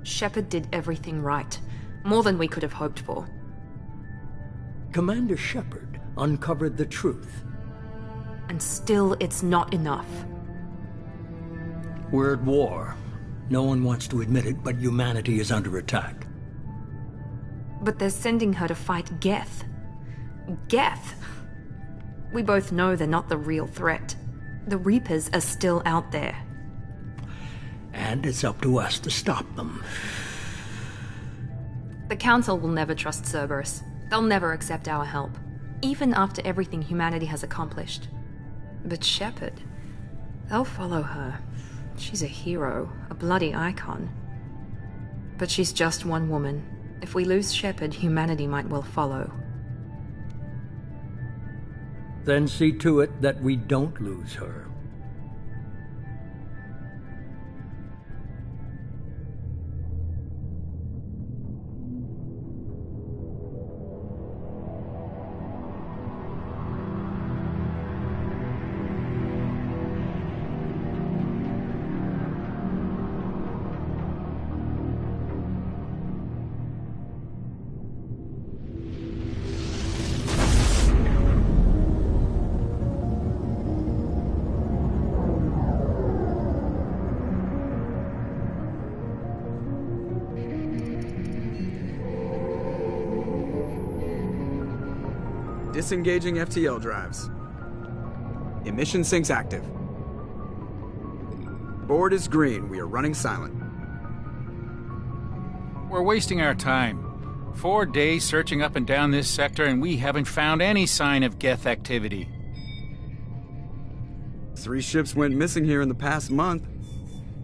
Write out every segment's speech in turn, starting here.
Shepard did everything right. More than we could have hoped for. Commander Shepard uncovered the truth. And still, it's not enough. We're at war. No one wants to admit it, but humanity is under attack. But they're sending her to fight Geth. Geth! We both know they're not the real threat. The Reapers are still out there. And it's up to us to stop them. The Council will never trust Cerberus. They'll never accept our help, even after everything humanity has accomplished. But Shepard, they'll follow her. She's a hero, a bloody icon. But she's just one woman. If we lose Shepard, humanity might well follow. Then see to it that we don't lose her. Disengaging FTL drives. Emission sinks active. Board is green. We are running silent. We're wasting our time. 4 days searching up and down this sector, and we haven't found any sign of Geth activity. 3 ships went missing here in the past month.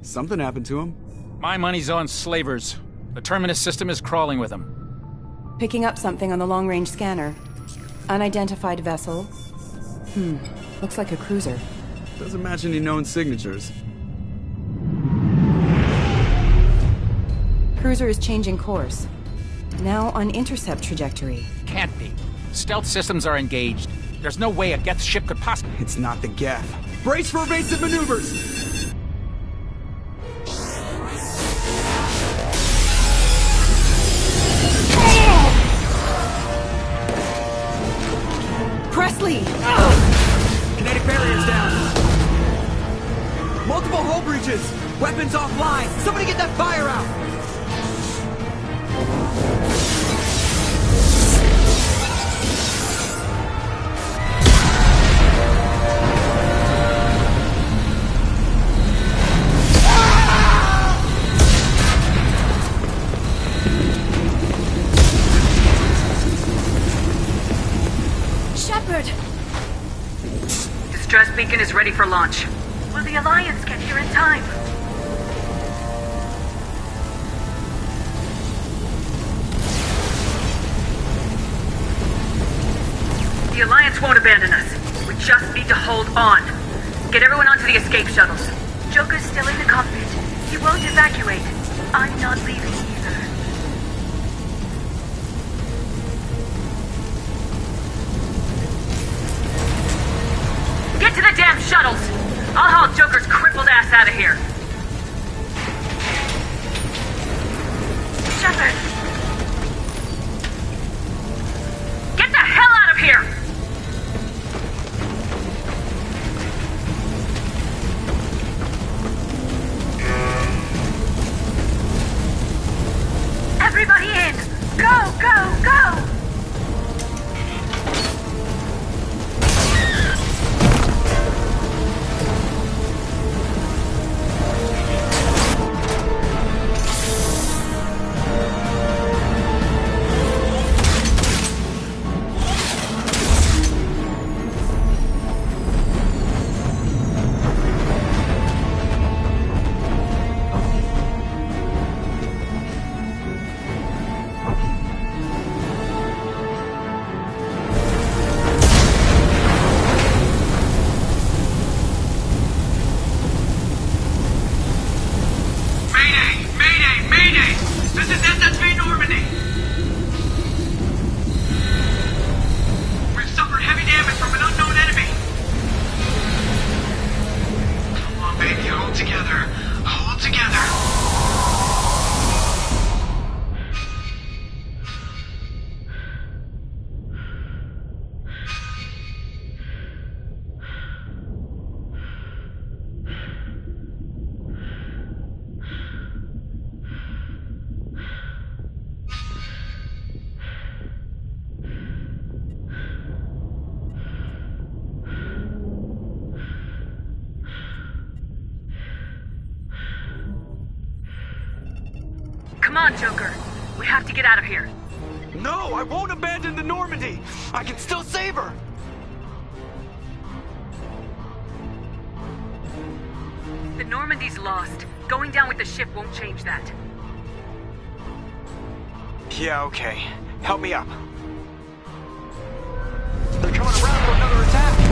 Something happened to them. My money's on slavers. The Terminus system is crawling with them. Picking up something on the long-range scanner. Unidentified vessel. Looks like a cruiser. Doesn't match any known signatures. Cruiser is changing course. Now on intercept trajectory. Can't be. Stealth systems are engaged. There's no way a Geth ship could possibly... It's not the Geth. Brace for evasive maneuvers! Presley! Kinetic barriers down. Multiple hull breaches. Weapons offline. Somebody get that fire out. Distress beacon is ready for launch. Will the Alliance get here in time? The Alliance won't abandon us. We just need to hold on. Get everyone onto the escape shuttles. Joker's still in the cockpit. He won't evacuate. I'm not leaving either. Get to the damn shuttles! I'll haul Joker's crippled ass out of here. Shepard! Get the hell out of here! This is SSV Normandy! We've suffered heavy damage from an unknown enemy! Come on, baby, hold together. Hold together. Come on, Joker. We have to get out of here. No, I won't abandon the Normandy! I can still save her! The Normandy's lost. Going down with the ship won't change that. Yeah, okay. Help me up. They're coming around for another attack!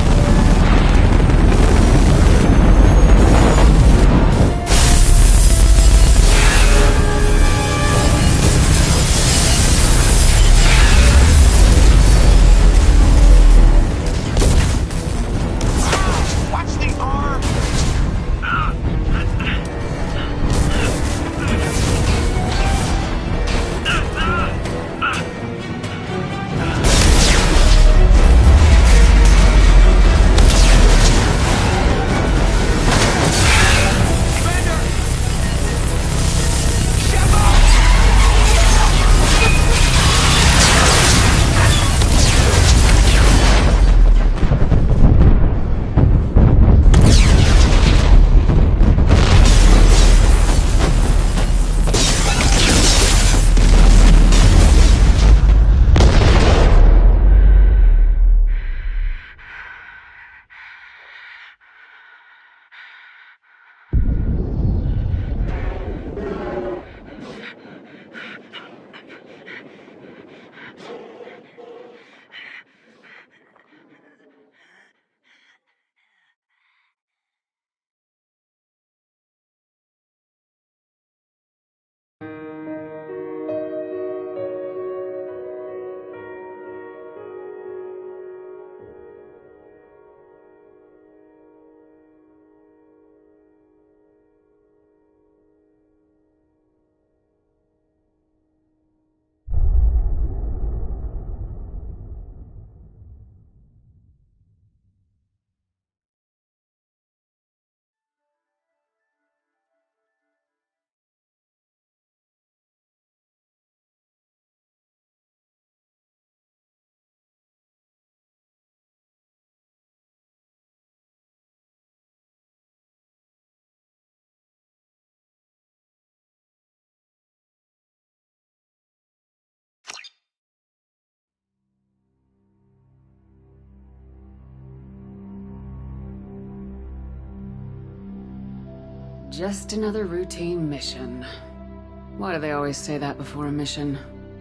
Just another routine mission. Why do they always say that before a mission?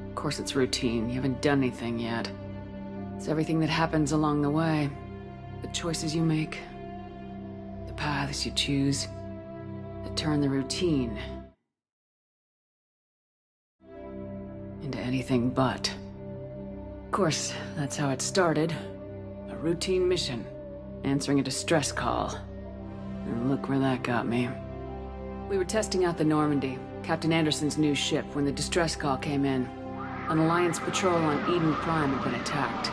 Of course it's routine, you haven't done anything yet. It's everything that happens along the way. The choices you make, the paths you choose, that turn the routine into anything but. Of course, that's how it started. A routine mission, answering a distress call. And look where that got me. We were testing out the Normandy, Captain Anderson's new ship, when the distress call came in. An Alliance patrol on Eden Prime had been attacked.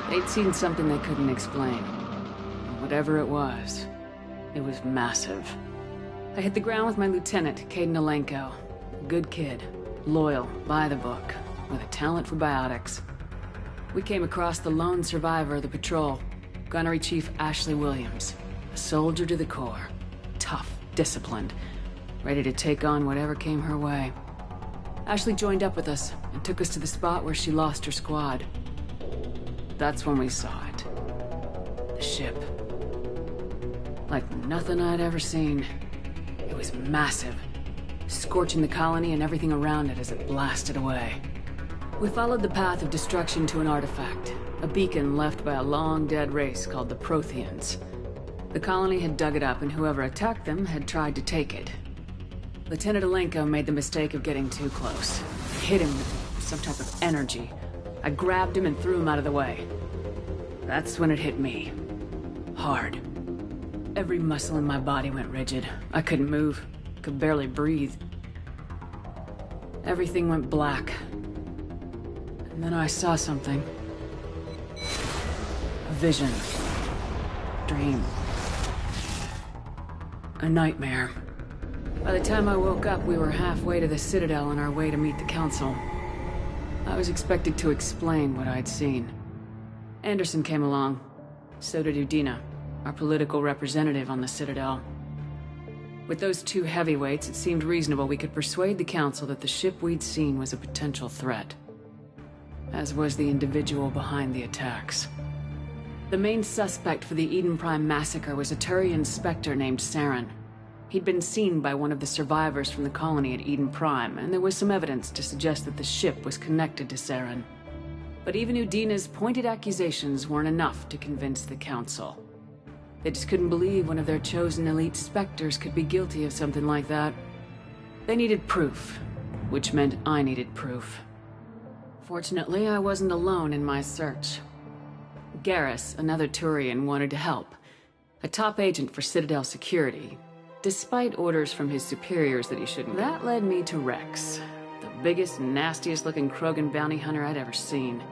They'd seen something they couldn't explain. And whatever it was massive. I hit the ground with my lieutenant, Caden Alenko. A good kid, loyal, by the book, with a talent for biotics. We came across the lone survivor of the patrol, Gunnery Chief Ashley Williams. A soldier to the core. Tough, disciplined, ready to take on whatever came her way. Ashley joined up with us and took us to the spot where she lost her squad. That's when we saw it. The ship. Like nothing I'd ever seen. It was massive, scorching the colony and everything around it as it blasted away. We followed the path of destruction to an artifact, a beacon left by a long-dead race called the Protheans. The colony had dug it up, and whoever attacked them had tried to take it. Lieutenant Alenko made the mistake of getting too close. I hit him with some type of energy. I grabbed him and threw him out of the way. That's when it hit me. Hard. Every muscle in my body went rigid. I couldn't move. Could barely breathe. Everything went black. And then I saw something. A vision. Dream. A nightmare. By the time I woke up, we were halfway to the Citadel on our way to meet the Council. I was expected to explain what I'd seen. Anderson came along. So did Udina, our political representative on the Citadel. With those two heavyweights, it seemed reasonable we could persuade the Council that the ship we'd seen was a potential threat. As was the individual behind the attacks. The main suspect for the Eden Prime massacre was a Turian Spectre named Saren. He'd been seen by one of the survivors from the colony at Eden Prime, and there was some evidence to suggest that the ship was connected to Saren. But even Udina's pointed accusations weren't enough to convince the Council. They just couldn't believe one of their chosen elite Spectres could be guilty of something like that. They needed proof, which meant I needed proof. Fortunately, I wasn't alone in my search. Garrus, another Turian, wanted to help. A top agent for Citadel security, despite orders from his superiors that he shouldn't. That led me to Rex, the biggest, nastiest-looking Krogan bounty hunter I'd ever seen.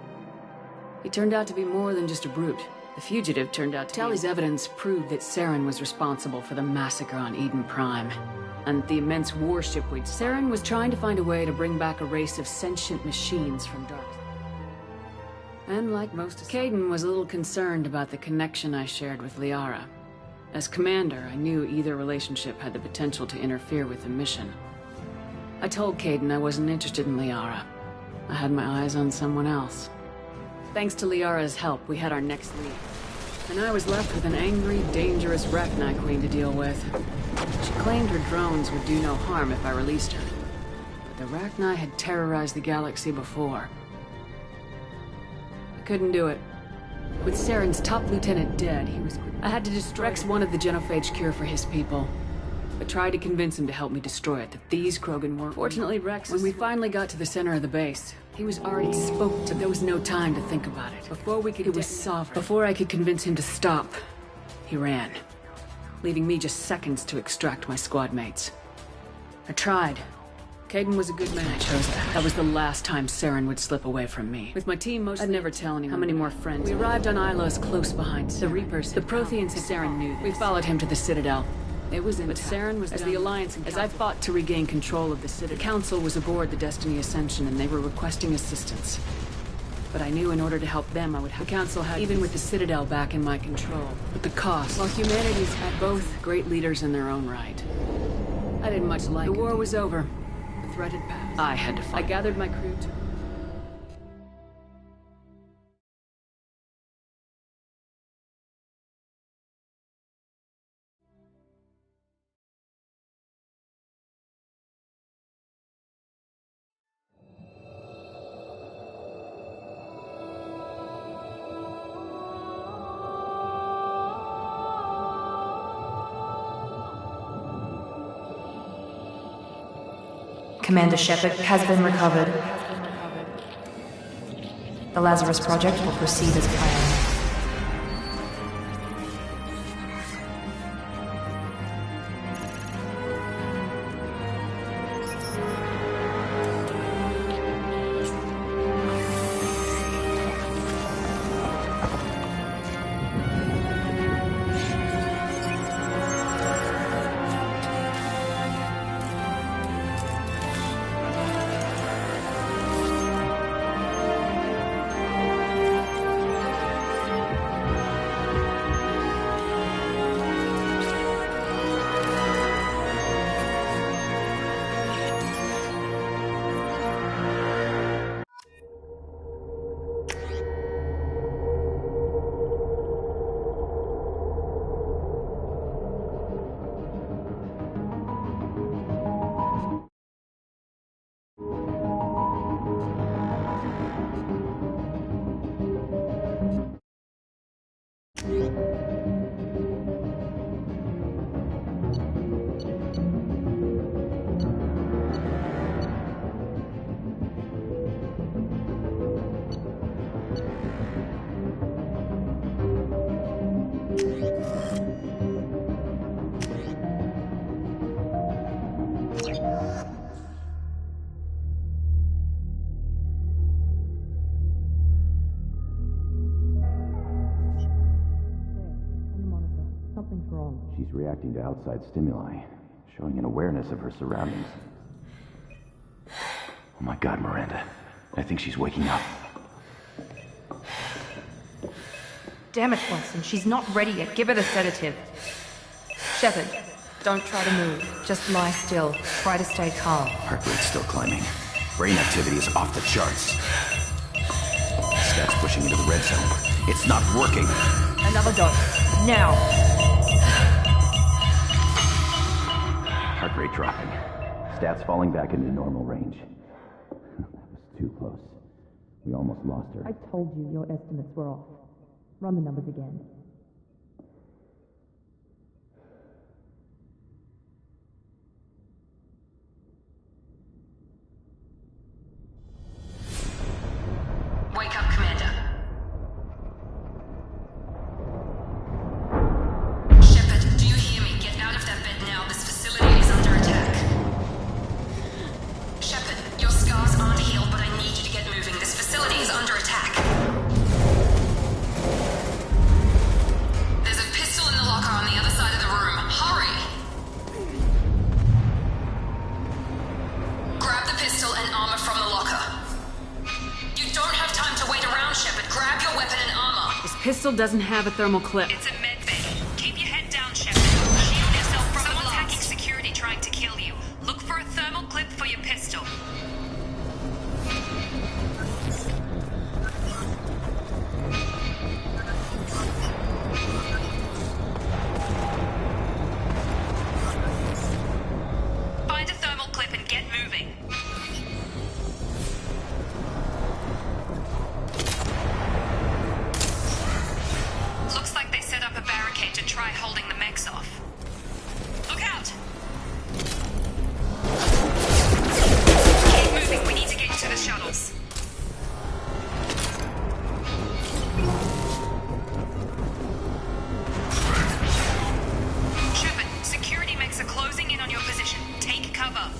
He turned out to be more than just a brute. The fugitive turned out to Tally's evidence proved that Saren was responsible for the massacre on Eden Prime. And the immense warship Saren was trying to find a way to bring back a race of sentient machines from Dark. And like most of Kaidan was a little concerned about the connection I shared with Liara. As commander, I knew either relationship had the potential to interfere with the mission. I told Kaidan I wasn't interested in Liara. I had my eyes on someone else. Thanks to Liara's help, we had our next lead. And I was left with an angry, dangerous Rachni Queen to deal with. She claimed her drones would do no harm if I released her. But the Rachni had terrorized the galaxy before. I couldn't do it. With Saren's top lieutenant dead, I had to destroy Rex wanted the genophage cure for his people. I tried to convince him to help me destroy it, that these Krogan weren't. Fortunately, Rex, when we finally got to the center of the base, he was already spoke to. There was no time to think about it. Before we could, it was sovereign. Before I could convince him to stop, he ran, leaving me just seconds to extract my squad mates. I tried. Kaidan was a good man. I chose that. That was the last time Saren would slip away from me. With my team mostly, I'd never tell anyone how many more friends. We arrived on Ilos close behind Saren. The Reapers, the Protheans, Saren knew this. We followed him to the Citadel. It was in, but Saren was as the Alliance. As I fought to regain control of the Citadel, the Council was aboard the Destiny Ascension, and they were requesting assistance. But I knew in order to help them, I would have. The Council had, even with the Citadel back in my control, but the cost. While humanity's had both great leaders in their own right, I didn't much like it. The war was over. The threat had passed. I had to fight. I gathered my crew to. Commander Shepard has been recovered. The Lazarus Project will proceed as planned. reacting to outside stimuli, showing an awareness of her surroundings. Oh my god, Miranda. I think she's waking up. Damn it, Watson, she's not ready yet. Give her the sedative. Shepard, don't try to move. Just lie still. Try to stay calm. Heart rate's still climbing. Brain activity is off the charts. Stats pushing into the red zone. It's not working. Another dose. Now. Heart rate dropping. Stats falling back into normal range. That was too close. We almost lost her. I told you your estimates were off. Run the numbers again. Wake up, Commander. Shepard, do you hear me? Get out of that bed now. This facility is under attack. Shepard, your scars aren't healed, but I need you to get moving. This facility is under attack. There's a pistol in the locker on the other side of the room. Hurry! Grab the pistol and armor from the locker. You don't have time to wait around, Shepard. Grab your weapon and armor. This pistol doesn't have a thermal clip. It's a med bay. Keep your head down, Shepard. Shield yourself from the blast. Someone's hacking security trying to kill you. Look for a thermal clip for your pistol. Find a thermal clip and get moving. Looks like they set up a barricade to try holding the mechs off. Look out! Keep moving, we need to get to the shuttles. Shepard, security mechs are closing in on your position. Take cover.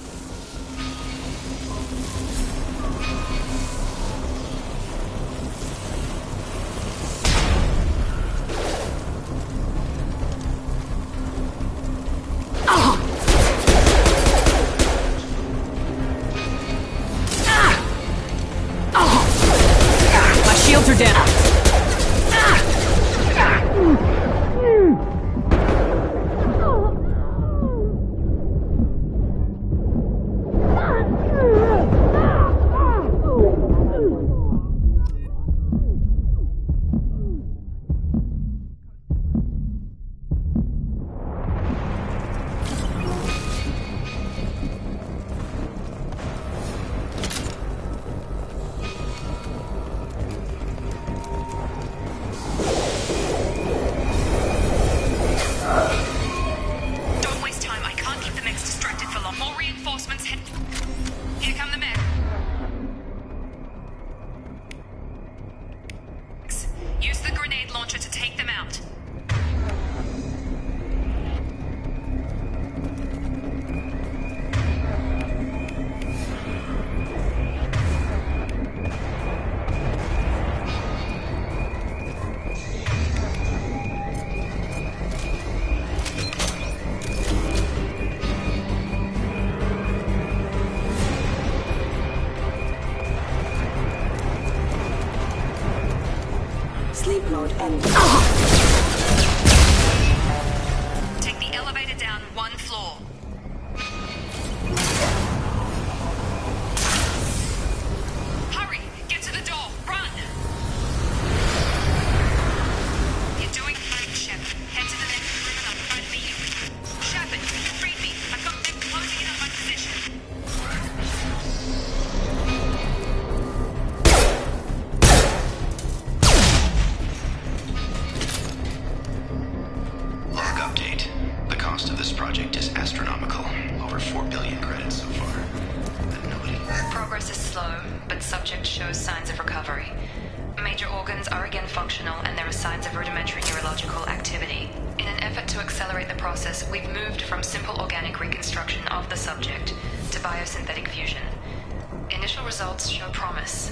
My shields are down. Don't waste time, I can't keep the mechs distracted for long. More reinforcements head... Here come the mechs. Use the grenade launcher to take them out. Sleep mode ended. Take the elevator down one floor. Hurry! Get to the door! Run! You're doing fine, Shepard. Head to the next room and I'll try to beat you. Shepard, read me. I've got them closing in on my position. Log update. The cost of this project is astronomical. Over 4 billion credits so far. But nobody... Progress is slow, but subject shows signs of recovery. Major organs are again functional, and there are signs of rudimentary neurological activity. In an effort to accelerate the process, we've moved from simple organic reconstruction of the subject to biosynthetic fusion. Initial results show promise.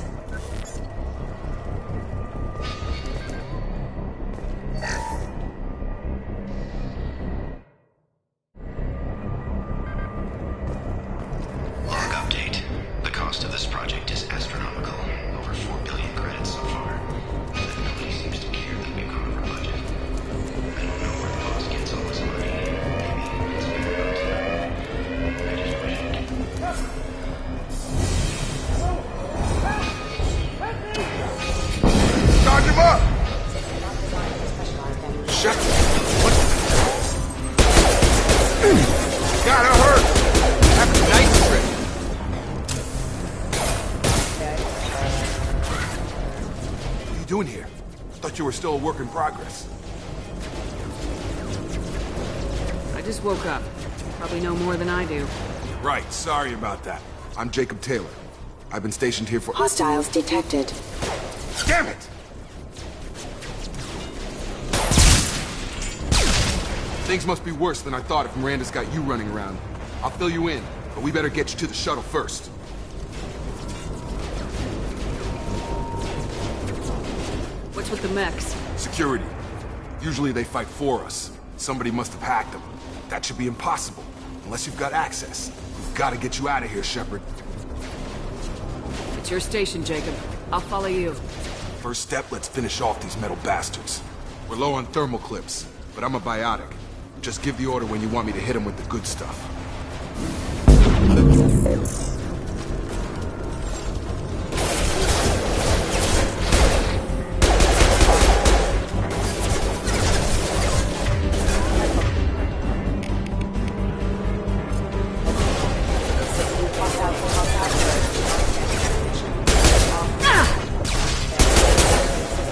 doing here? Thought you were still a work in progress. I just woke up. Probably know more than I do. Right, sorry about that. I'm Jacob Taylor. I've been stationed here for— Hostiles detected. Damn it! Things must be worse than I thought if Miranda's got you running around. I'll fill you in, but we better get you to the shuttle first. What's with the mechs? Security. Usually they fight for us. Somebody must have hacked them. That should be impossible, unless you've got access. We've got to get you out of here, Shepard. It's your station, Jacob. I'll follow you. First step, let's finish off these metal bastards. We're low on thermal clips, but I'm a biotic. Just give the order when you want me to hit them with the good stuff.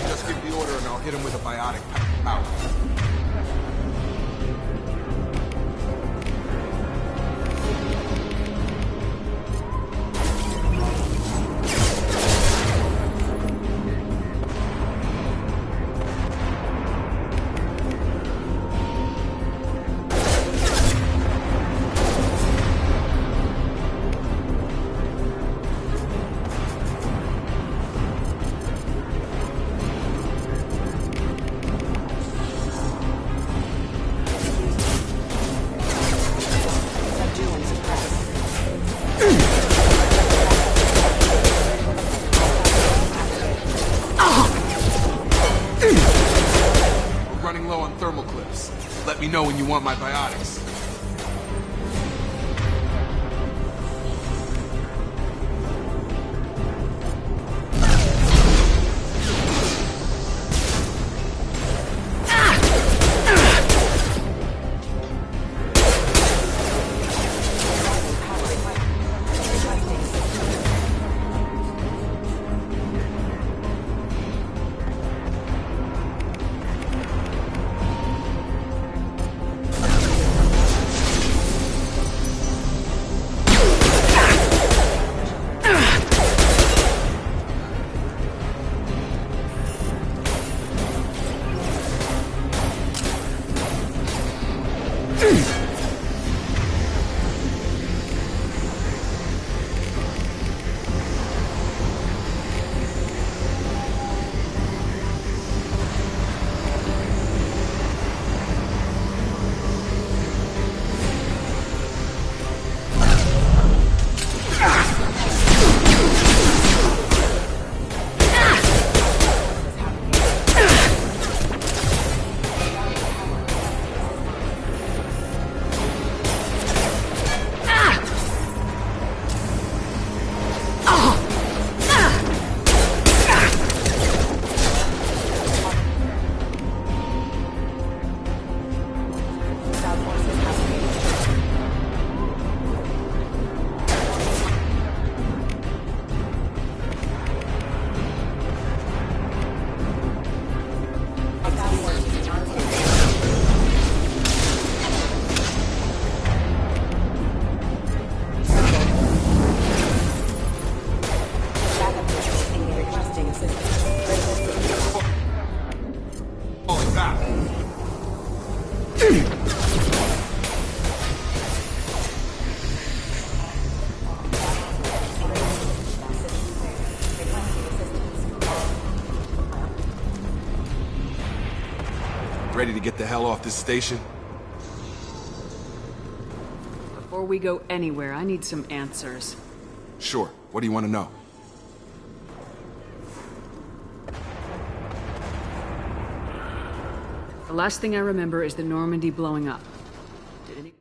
Just give the order and I'll hit him with a biotic power. Let me know when you want my biotics. Ready to get the hell off this station? Before we go anywhere, I need some answers. Sure. What do you want to know? The last thing I remember is the Normandy blowing up. Did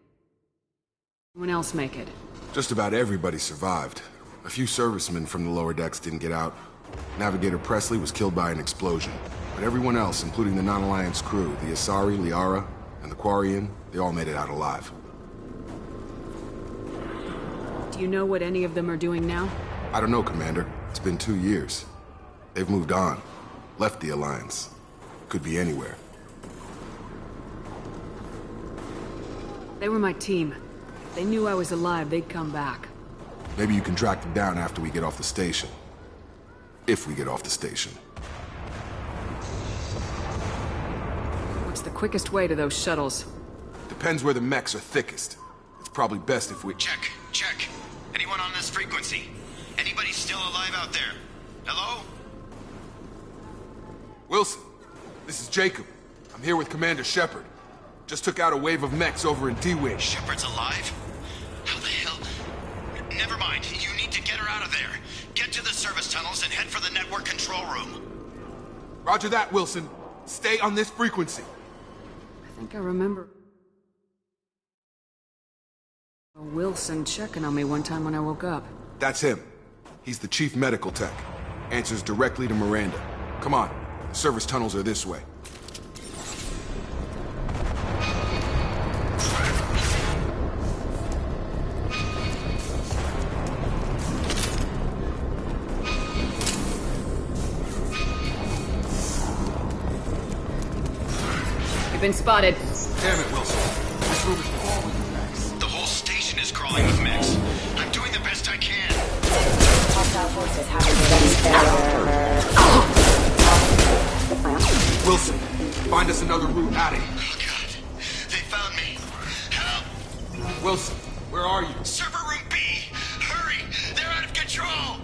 anyone else make it? Just about everybody survived. A few servicemen from the lower decks didn't get out. Navigator Presley was killed by an explosion. But everyone else, including the non-Alliance crew, the Asari, Liara, and the Quarian, they all made it out alive. Do you know what any of them are doing now? I don't know, Commander. It's been 2 years. They've moved on. Left the Alliance. Could be anywhere. They were my team. They knew I was alive, they'd come back. Maybe you can track them down after we get off the station. If we get off the station. What's the quickest way to those shuttles? Depends where the mechs are thickest. It's probably best if we... Check. Anyone on this frequency? Anybody still alive out there? Hello? Wilson, this is Jacob. I'm here with Commander Shepard. Just took out a wave of mechs over in D-Wing. Shepard's alive? How the hell? Never mind. You need to get her out of there. Get to the service tunnels and head for the network control room. Roger that, Wilson. Stay on this frequency. I think I remember Wilson checking on me one time when I woke up. That's him. He's the chief medical tech. Answers directly to Miranda. Come on. The service tunnels are this way. You've been spotted. Damn it, Wilson. This room is crawling with mechs. The whole station is crawling with mechs. I'm doing the best I can. Wilson, find us another route out of here. Oh, God. They found me. Help! Wilson, where are you? Server room B! Hurry! They're out of control!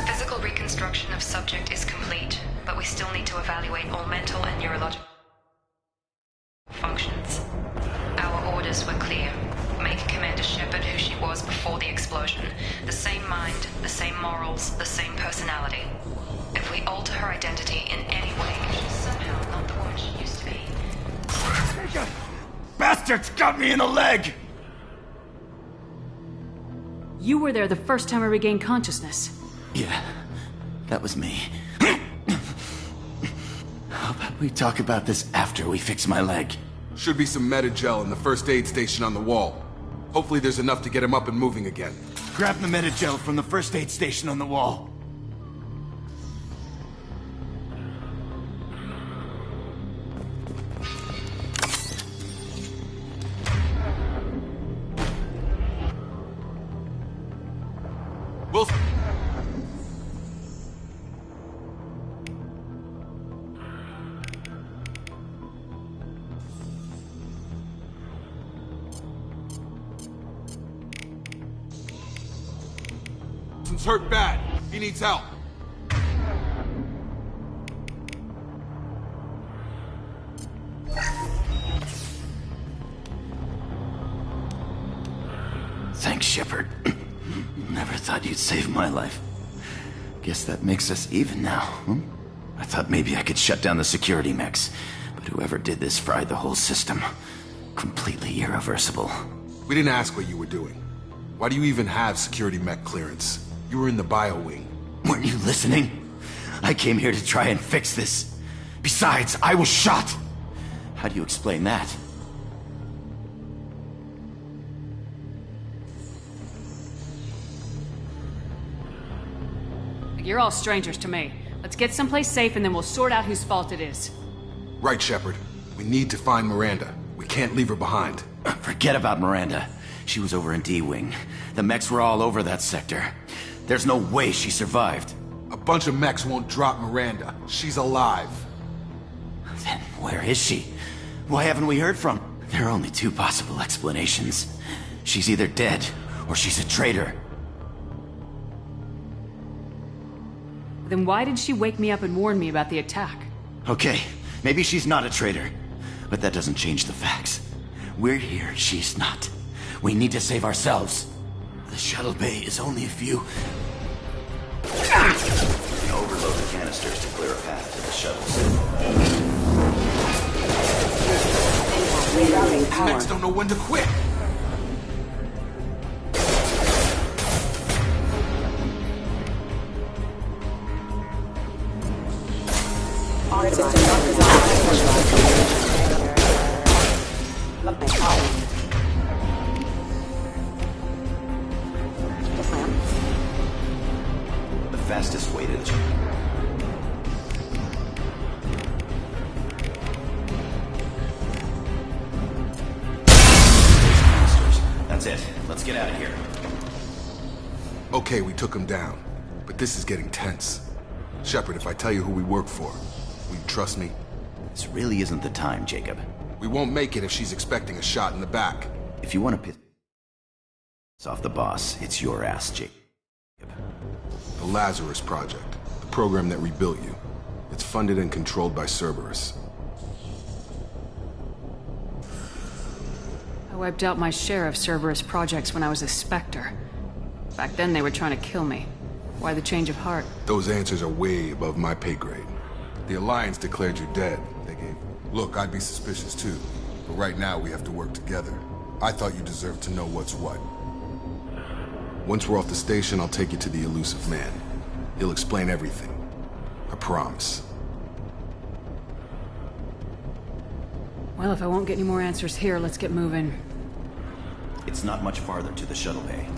Physical reconstruction of subject is complete, but we still need to evaluate all mental and neurological functions. Our orders were clear. Make Commander Shepard who she was before the explosion. The same mind, the same morals, the same personality. If we alter her identity in any way, she's somehow not the woman she used to be. Bastards got me in the leg! You were there the first time I regained consciousness. Yeah, that was me. How about we talk about this after we fix my leg? Should be some Metagel in the first aid station on the wall. Hopefully there's enough to get him up and moving again. Grab the Metagel from the first aid station on the wall. Wilson! Wilson's hurt bad. He needs help. Thanks, Shepard. Never thought you'd save my life. Guess that makes us even now, hmm? I thought maybe I could shut down the security mechs, but whoever did this fried the whole system. Completely irreversible. We didn't ask what you were doing. Why do you even have security mech clearance? You were in the bio wing. Weren't you listening? I came here to try and fix this. Besides, I was shot. How do you explain that? You're all strangers to me. Let's get someplace safe and then we'll sort out whose fault it is. Right, Shepard. We need to find Miranda. We can't leave her behind. Forget about Miranda. She was over in D-Wing. The mechs were all over that sector. There's no way she survived. A bunch of mechs won't drop Miranda. She's alive. Then where is she? Why haven't we heard from her? There are only two possible explanations. She's either dead, or she's a traitor. Then why did she wake me up and warn me about the attack? Okay, maybe she's not a traitor, but that doesn't change the facts. We're here, she's not. We need to save ourselves. The shuttle bay is only a few... Overload the canisters to clear a path to the shuttles. These mechs don't know when to quit. get out of here. Okay, we took him down. But this is getting tense. Shepard, if I tell you who we work for, will you trust me? This really isn't the time, Jacob. We won't make it if she's expecting a shot in the back. If you want to piss off the boss, it's your ass, Jacob. The Lazarus Project, the program that rebuilt you. It's funded and controlled by Cerberus. I wiped out my share of Cerberus projects when I was a Spectre. Back then they were trying to kill me. Why the change of heart? Those answers are way above my pay grade. The Alliance declared you dead. They gave... Look, I'd be suspicious too. But right now we have to work together. I thought you deserved to know what's what. Once we're off the station, I'll take you to the elusive man. He'll explain everything. I promise. Well, if I won't get any more answers here, let's get moving. It's not much farther to the shuttle bay.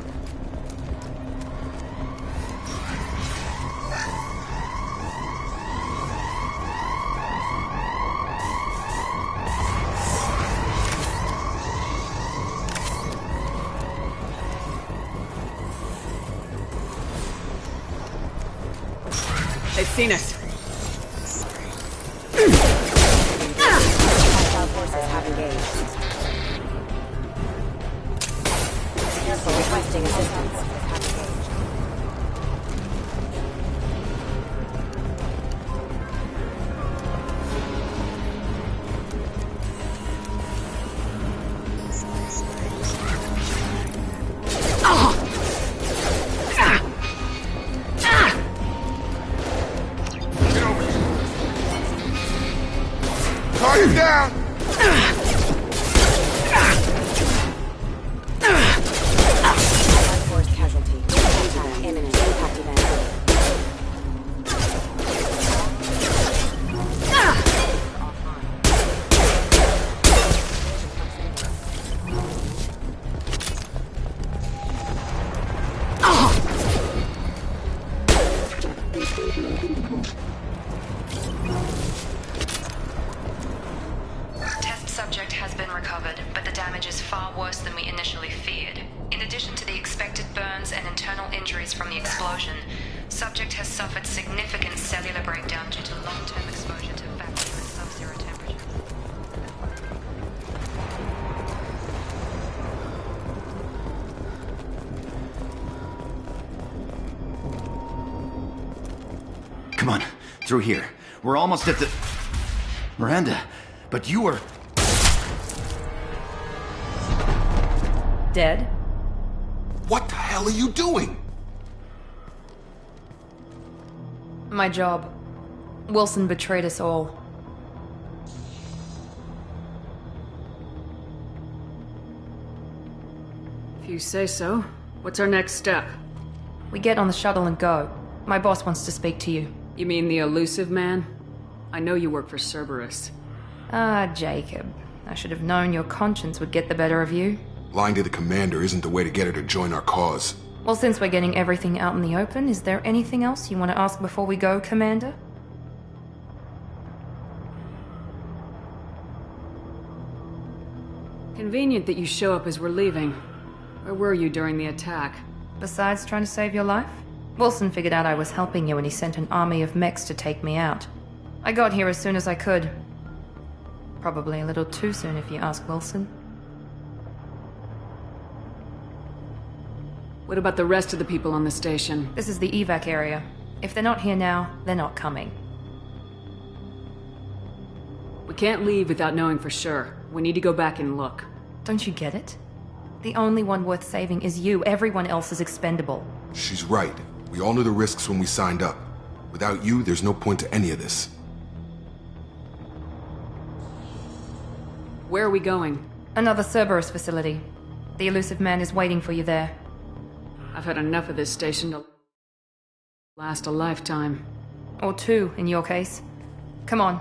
They've seen us. Hostile forces have engaged. Careful, requesting assistance. Target down! Force casualty. Impact imminent. Impact event. Test subject has been recovered, but the damage is far worse than we initially feared. In addition to the expected burns and internal injuries from the explosion, subject has suffered significant cellular breakdown due to long-term exposure to vacuum and sub-zero temperatures. Come on, through here. We're almost at the... Miranda, but you were... Dead? What the hell are you doing? My job. Wilson betrayed us all. If you say so. What's our next step? We get on the shuttle and go. My boss wants to speak to you. You mean the elusive man? I know you work for Cerberus. Ah, Jacob. I should have known your conscience would get the better of you. Lying to the commander isn't the way to get her to join our cause. Well, since we're getting everything out in the open, is there anything else you want to ask before we go, Commander? Convenient that you show up as we're leaving. Where were you during the attack? Besides trying to save your life? Wilson figured out I was helping you and he sent an army of mechs to take me out. I got here as soon as I could. Probably a little too soon if you ask Wilson. What about the rest of the people on the station? This is the evac area. If they're not here now, they're not coming. We can't leave without knowing for sure. We need to go back and look. Don't you get it? The only one worth saving is you. Everyone else is expendable. She's right. We all knew the risks when we signed up. Without you, there's no point to any of this. Where are we going? Another Cerberus facility. The elusive man is waiting for you there. I've had enough of this station to last a lifetime. Or two, in your case. Come on.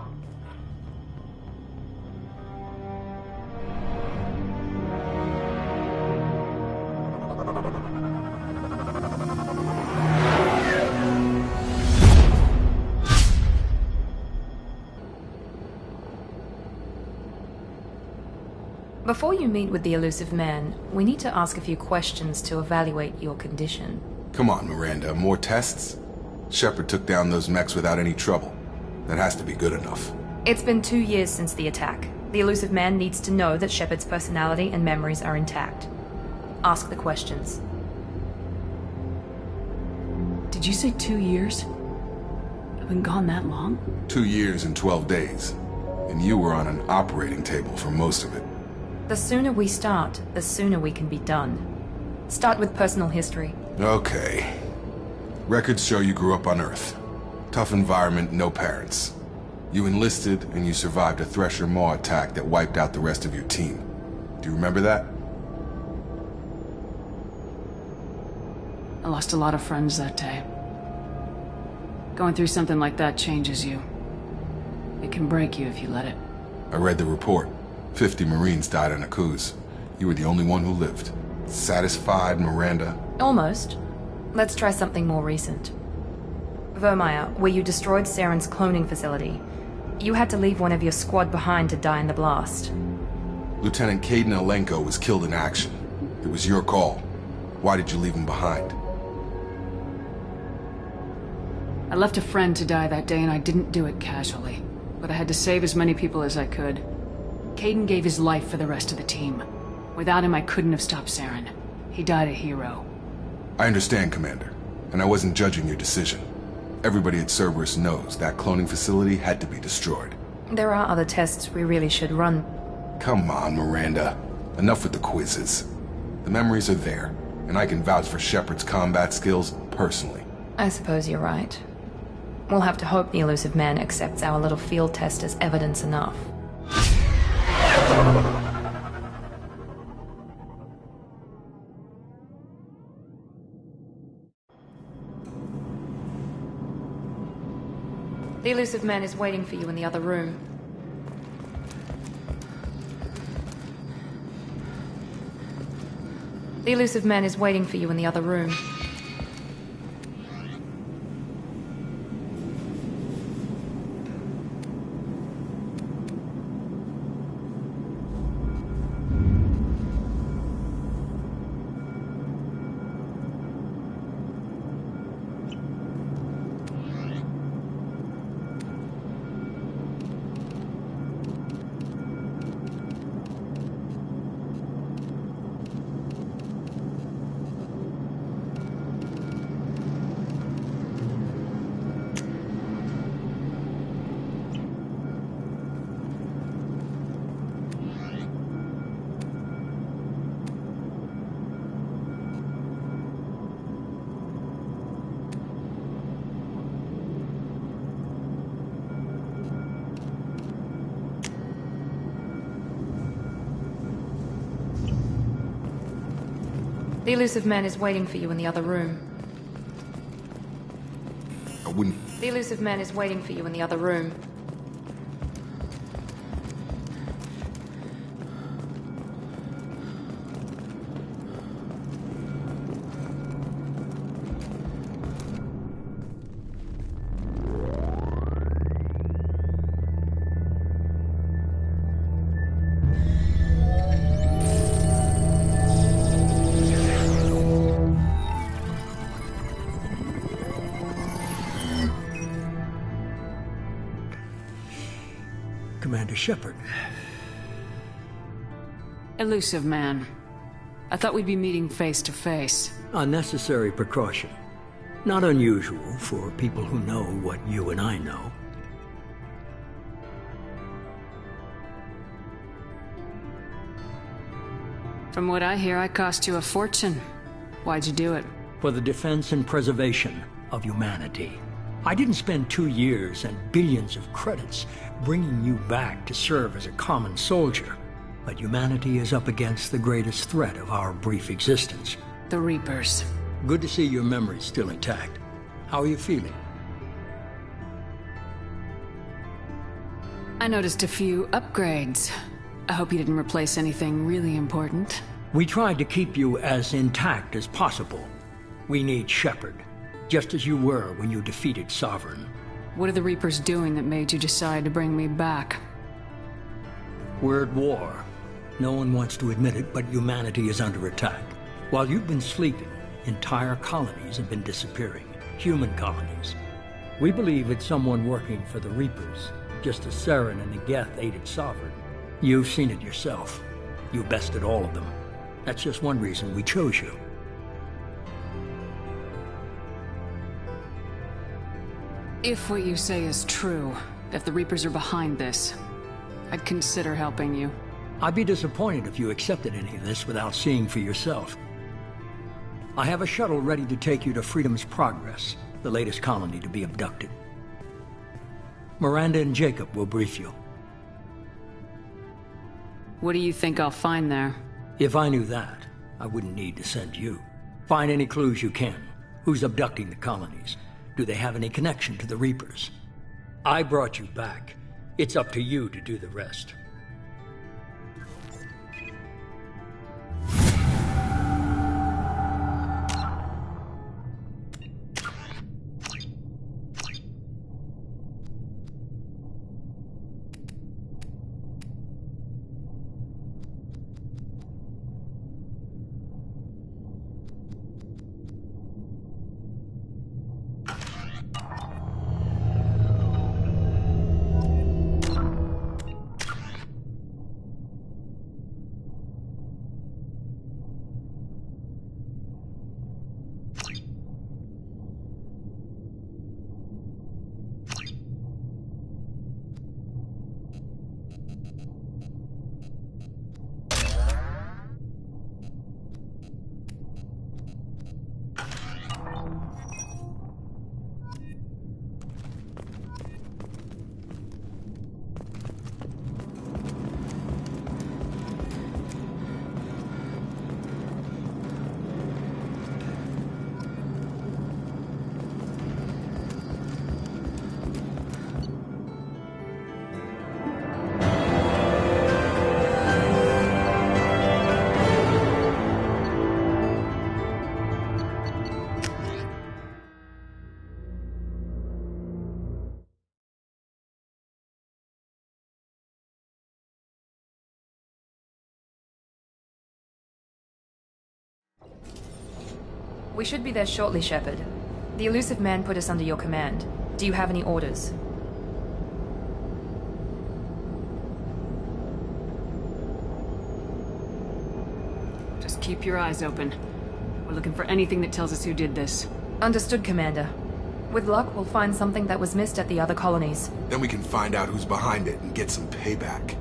Before you meet with the elusive man, we need to ask a few questions to evaluate your condition. Come on, Miranda, more tests? Shepard took down those mechs without any trouble. That has to be good enough. It's been 2 years since the attack. The elusive man needs to know that Shepard's personality and memories are intact. Ask the questions. Did you say 2 years? I've been gone that long? 2 years and 12 days. And you were on an operating table for most of it. The sooner we start, the sooner we can be done. Start with personal history. Okay. Records show you grew up on Earth. Tough environment, no parents. You enlisted and you survived a Thresher Maw attack that wiped out the rest of your team. Do you remember that? I lost a lot of friends that day. Going through something like that changes you. It can break you if you let it. I read the report. 50 Marines died in a cruise. You were the only one who lived. Satisfied, Miranda? Almost. Let's try something more recent. Vermeer, where you destroyed Saren's cloning facility. You had to leave one of your squad behind to die in the blast. Lieutenant Caden Alenko was killed in action. It was your call. Why did you leave him behind? I left a friend to die that day and I didn't do it casually. But I had to save as many people as I could. Caden gave his life for the rest of the team. Without him, I couldn't have stopped Saren. He died a hero. I understand, Commander. And I wasn't judging your decision. Everybody at Cerberus knows that cloning facility had to be destroyed. There are other tests we really should run. Come on, Miranda. Enough with the quizzes. The memories are there, and I can vouch for Shepard's combat skills personally. I suppose you're right. We'll have to hope the elusive man accepts our little field test as evidence enough. The elusive man is waiting for you in the other room. The elusive man is waiting for you in the other room. The elusive man is waiting for you in the other room. I wouldn't... The elusive man is waiting for you in the other room. Commander Shepard. Elusive man. I thought we'd be meeting face to face. Unnecessary precaution. Not unusual for people who know what you and I know. From what I hear, I cost you a fortune. Why'd you do it? For the defense and preservation of humanity. I didn't spend 2 years and billions of credits bringing you back to serve as a common soldier. But humanity is up against the greatest threat of our brief existence. The Reapers. Good to see your memory's still intact. How are you feeling? I noticed a few upgrades. I hope you didn't replace anything really important. We tried to keep you as intact as possible. We need Shepard, just as you were when you defeated Sovereign. What are the Reapers doing that made you decide to bring me back? We're at war. No one wants to admit it, but humanity is under attack. While you've been sleeping, entire colonies have been disappearing. Human colonies. We believe it's someone working for the Reapers, just as Saren and the Geth aided Sovereign. You've seen it yourself. You bested all of them. That's just one reason we chose you. If what you say is true, if the Reapers are behind this, I'd consider helping you. I'd be disappointed if you accepted any of this without seeing for yourself. I have a shuttle ready to take you to Freedom's Progress, the latest colony to be abducted. Miranda and Jacob will brief you. What do you think I'll find there? If I knew that, I wouldn't need to send you. Find any clues you can. Who's abducting the colonies? Do they have any connection to the Reapers? I brought you back. It's up to you to do the rest. We should be there shortly, Shepard. The elusive man put us under your command. Do you have any orders? Just keep your eyes open. We're looking for anything that tells us who did this. Understood, Commander. With luck, we'll find something that was missed at the other colonies. Then we can find out who's behind it and get some payback.